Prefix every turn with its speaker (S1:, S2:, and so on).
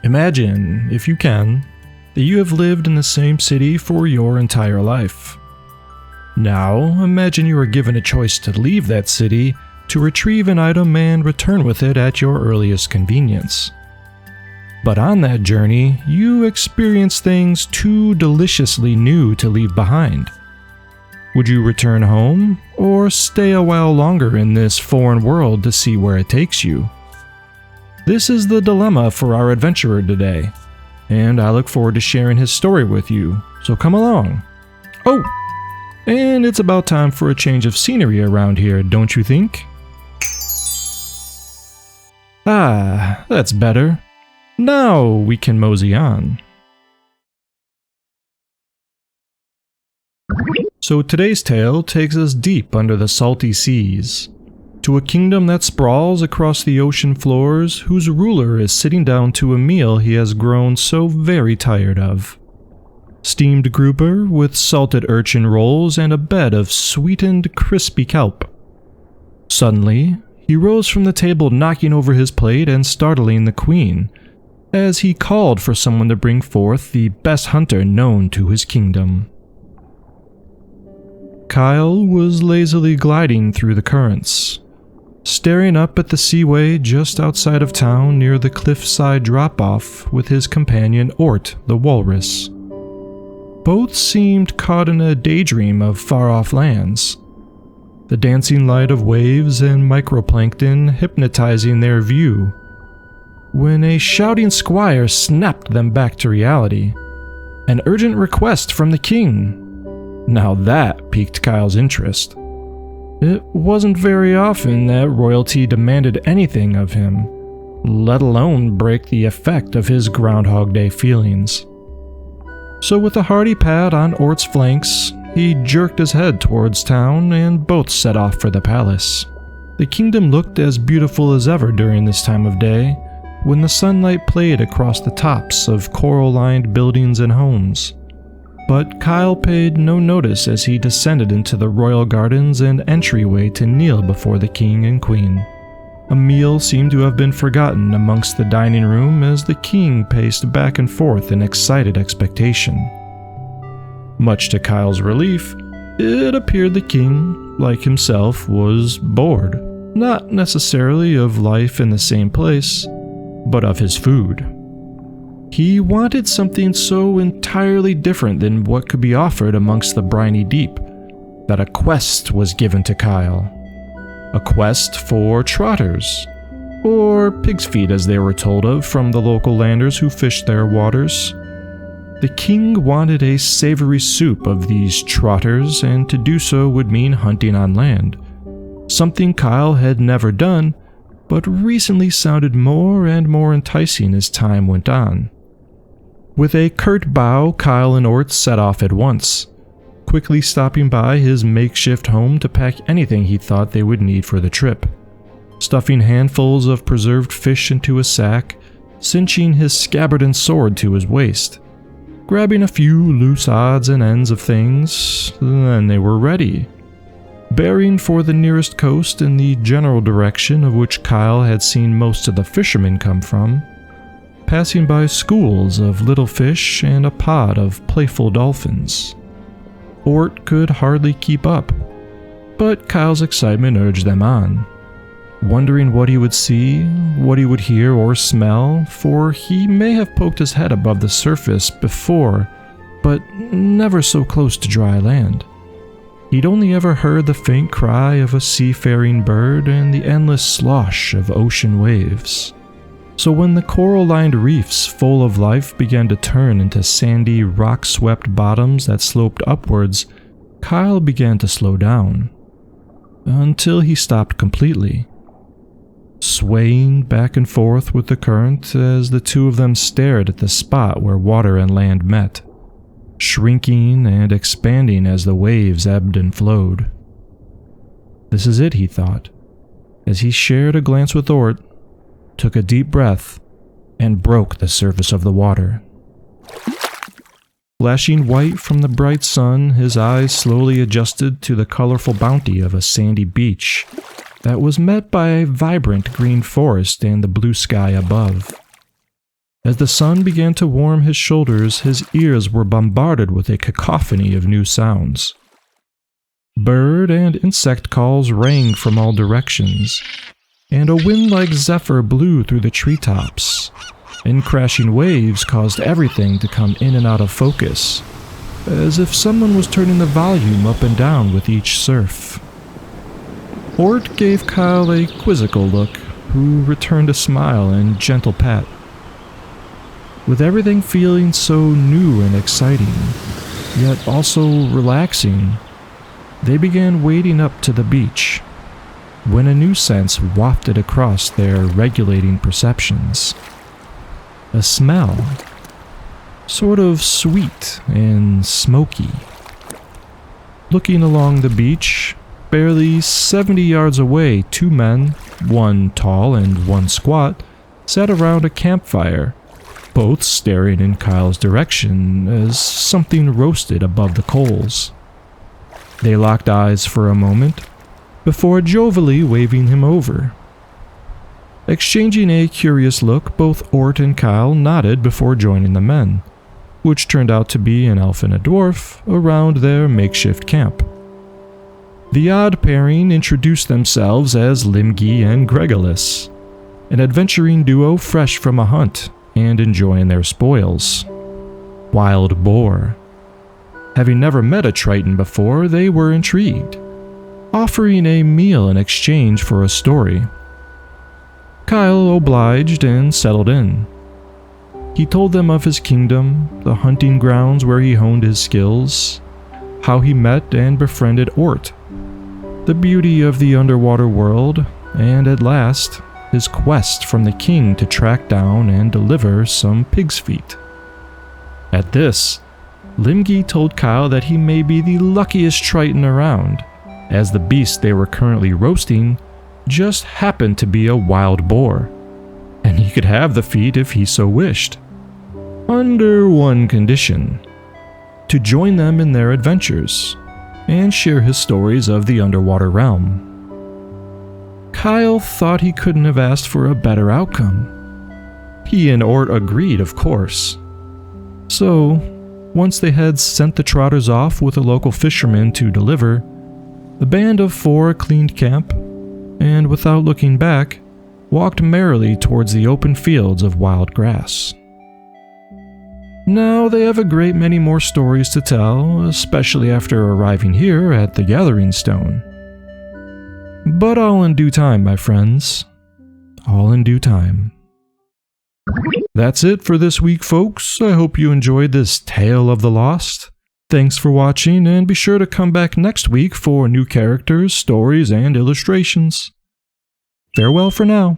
S1: Imagine, if you can, that you have lived in the same city for your entire life. Now, imagine you are given a choice to leave that city to retrieve an item and return with it at your earliest convenience. But on that journey, you experience things too deliciously new to leave behind. Would you return home, or stay a while longer in this foreign world to see where it takes you? This is the dilemma for our adventurer today, and I look forward to sharing his story with you, so come along. Oh, and it's about time for a change of scenery around here, don't you think? Ah, that's better. Now we can mosey on. So today's tale takes us deep under the salty seas, to a kingdom that sprawls across the ocean floors, whose ruler is sitting down to a meal he has grown so very tired of. Steamed grouper with salted urchin rolls and a bed of sweetened crispy kelp. Suddenly, he rose from the table, knocking over his plate and startling the queen, as he called for someone to bring forth the best hunter known to his kingdom. Kyle was lazily gliding through the currents, staring up at the seaway just outside of town near the cliffside drop-off with his companion Ort the walrus. Both seemed caught in a daydream of far-off lands, the dancing light of waves and microplankton hypnotizing their view, when a shouting squire snapped them back to reality. An urgent request from the king. Now that piqued Kyle's interest. It wasn't very often that royalty demanded anything of him, let alone break the effect of his Groundhog Day feelings. So with a hearty pat on Ort's flanks, he jerked his head towards town and both set off for the palace. The kingdom looked as beautiful as ever during this time of day, when the sunlight played across the tops of coral-lined buildings and homes. But Kyle paid no notice as he descended into the royal gardens and entryway to kneel before the king and queen. A meal seemed to have been forgotten amongst the dining room as the king paced back and forth in excited expectation. Much to Kyle's relief, it appeared the king, like himself, was bored, not necessarily of life in the same place, but of his food. He wanted something so entirely different than what could be offered amongst the briny deep, that a quest was given to Kyle. A quest for trotters, or pig's feet as they were told of from the local landers who fished their waters. The king wanted a savory soup of these trotters, and to do so would mean hunting on land, something Kyle had never done, but recently sounded more and more enticing as time went on. With a curt bow, Kyle and Ort set off at once, quickly stopping by his makeshift home to pack anything he thought they would need for the trip, stuffing handfuls of preserved fish into a sack, cinching his scabbard and sword to his waist, grabbing a few loose odds and ends of things, then they were ready. Bearing for the nearest coast in the general direction of which Kyle had seen most of the fishermen come from, passing by schools of little fish and a pod of playful dolphins. Ort could hardly keep up, but Kyle's excitement urged them on, wondering what he would see, what he would hear or smell, for he may have poked his head above the surface before, but never so close to dry land. He'd only ever heard the faint cry of a seafaring bird and the endless slosh of ocean waves. So when the coral-lined reefs full of life began to turn into sandy, rock-swept bottoms that sloped upwards, Kyle began to slow down, until he stopped completely, swaying back and forth with the current as the two of them stared at the spot where water and land met, shrinking and expanding as the waves ebbed and flowed. This is it, he thought, as he shared a glance with Ort, took a deep breath, and broke the surface of the water. Flashing white from the bright sun, his eyes slowly adjusted to the colorful bounty of a sandy beach that was met by a vibrant green forest and the blue sky above. As the sun began to warm his shoulders, his ears were bombarded with a cacophony of new sounds. Bird and insect calls rang from all directions, and a wind like zephyr blew through the treetops, and crashing waves caused everything to come in and out of focus, as if someone was turning the volume up and down with each surf. Ort gave Kyle a quizzical look, who returned a smile and gentle pat. With everything feeling so new and exciting, yet also relaxing, they began wading up to the beach, when a new sense wafted across their regulating perceptions. A smell, sort of sweet and smoky. Looking along the beach, barely 70 yards away, two men, one tall and one squat, sat around a campfire, both staring in Kyle's direction as something roasted above the coals. They locked eyes for a moment, before jovially waving him over. Exchanging a curious look, both Ort and Kyle nodded before joining the men, which turned out to be an elf and a dwarf, around their makeshift camp. The odd pairing introduced themselves as Limgi and Gregolis, an adventuring duo fresh from a hunt and enjoying their spoils. Wild boar. Having never met a Triton before, they were intrigued, offering a meal in exchange for a story. Kyle obliged and settled in. He told them of his kingdom, the hunting grounds where he honed his skills, how he met and befriended Ort, the beauty of the underwater world, and at last, his quest from the king to track down and deliver some pig's feet. At this, Limgi told Kyle that he may be the luckiest Triton around, as the beast they were currently roasting just happened to be a wild boar, and he could have the feet if he so wished. Under one condition: to join them in their adventures, and share his stories of the underwater realm. Kyle thought he couldn't have asked for a better outcome. He and Ort agreed, of course. So, once they had sent the Trotters off with a local fisherman to deliver, the band of four cleaned camp, and without looking back, walked merrily towards the open fields of wild grass. Now they have a great many more stories to tell, especially after arriving here at the Gathering Stone. But all in due time, my friends. All in due time. That's it for this week, folks. I hope you enjoyed this Tale of the Lost. Thanks for watching, and be sure to come back next week for new characters, stories, and illustrations. Farewell for now.